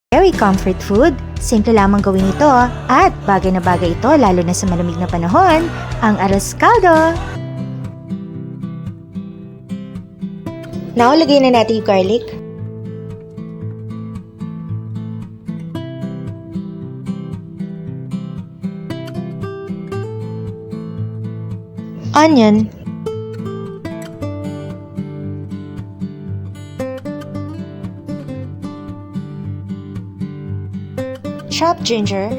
very comfort food. Simple lamang gawin ito at bagay na bagay ito lalo na sa malamig na panahon, ang arroz caldo. Now, lagay na natin yung garlic. Onion. Chopped ginger.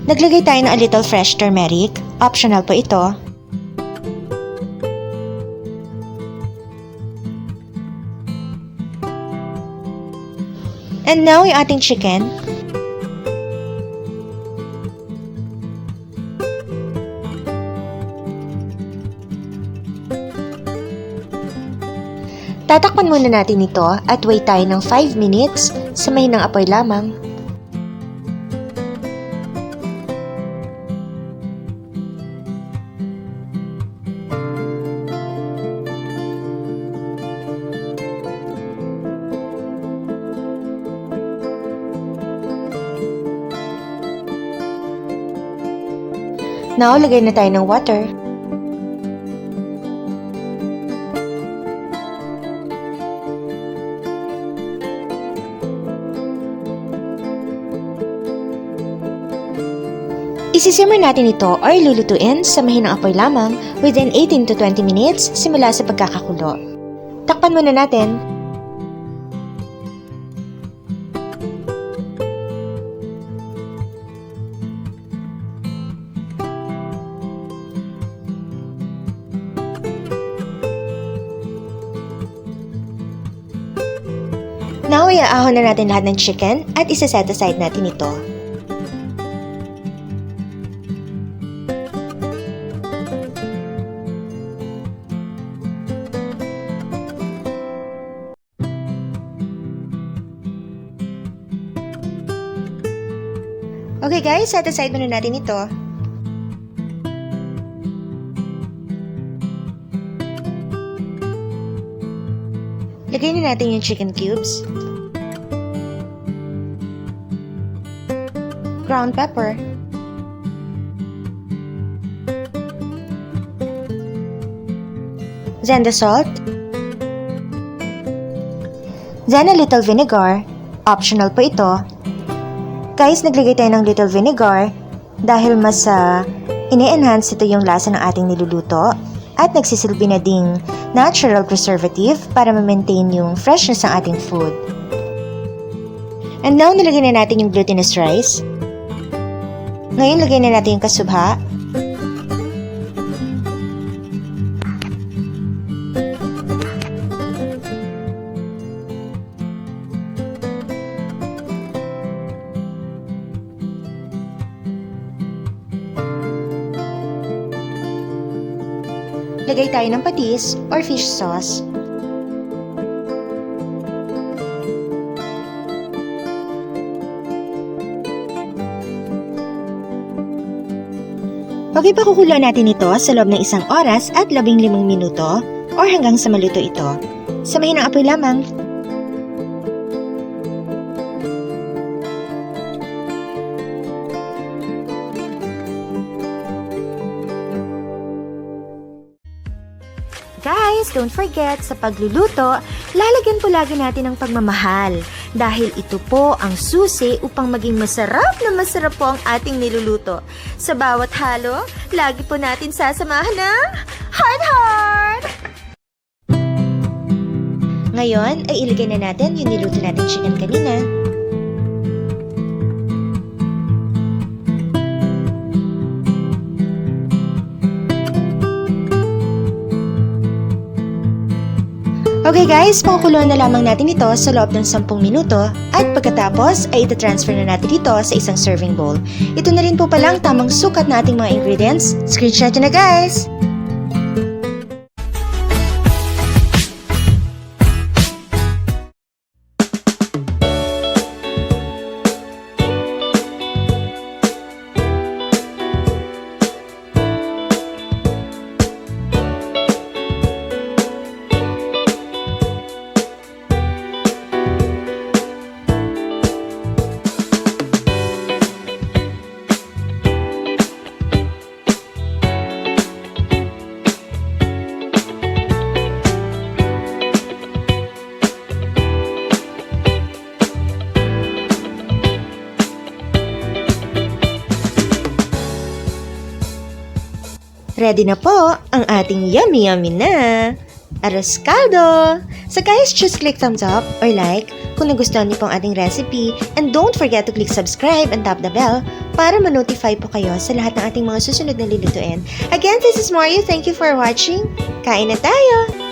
Naglagay tayo ng a little fresh turmeric. Optional po ito. And now, yung ating chicken. Tatakpan muna natin ito at wait tayo ng 5 minutes sa mahinang apoy lamang. Now, lagay na tayo ng water. Isisimmer natin ito or lulutuin sa mahinang apoy lamang within 18 to 20 minutes simula sa pagkakakulo. Takpan muna natin. Now, iaahon na natin lahat ng chicken at isa-set aside natin ito. Okay guys, set aside muna natin ito. Lagay na natin yung chicken cubes. Ground pepper. Then the salt. Then a little vinegar. Optional po ito. Guys, naglagay tayo ng little vinegar dahil mas ini-enhance ito yung lasa ng ating niluluto at nagsisilbi na ding natural preservative para ma-maintain yung freshness ng ating food. And now, nilagay na natin yung glutinous rice. Ngayon, lagay na natin yung kasubha. Lagay tayo ng patis or fish sauce. Okay, pakukuloan natin ito sa loob ng 1 oras at 15 minuto or hanggang sa maluto ito. Sa mahinang apoy lamang. Guys, don't forget, sa pagluluto, lalagyan po lagi natin ng pagmamahal dahil ito po ang susi upang maging masarap na masarap po ang ating niluluto. Sa bawat halo, lagi po natin sasamahan ng heart! Ngayon, ay ilagay na natin yung niluto natin chicken kanina. Okay guys, pakukuloan na lamang natin ito sa loob ng 10 minuto at pagkatapos ay ita-transfer na natin ito sa isang serving bowl. Ito na rin po palang tamang sukat na ating mga ingredients. Screenshot nyo na guys! Ready na po ang ating yummy na Arroz Caldo! So guys, just click thumbs up or like kung nagustuhan niyo pong ating recipe, and don't forget to click subscribe and tap the bell para ma-notify po kayo sa lahat ng ating mga susunod na lulutuin. Again, this is Mario. Thank you for watching. Kain na tayo!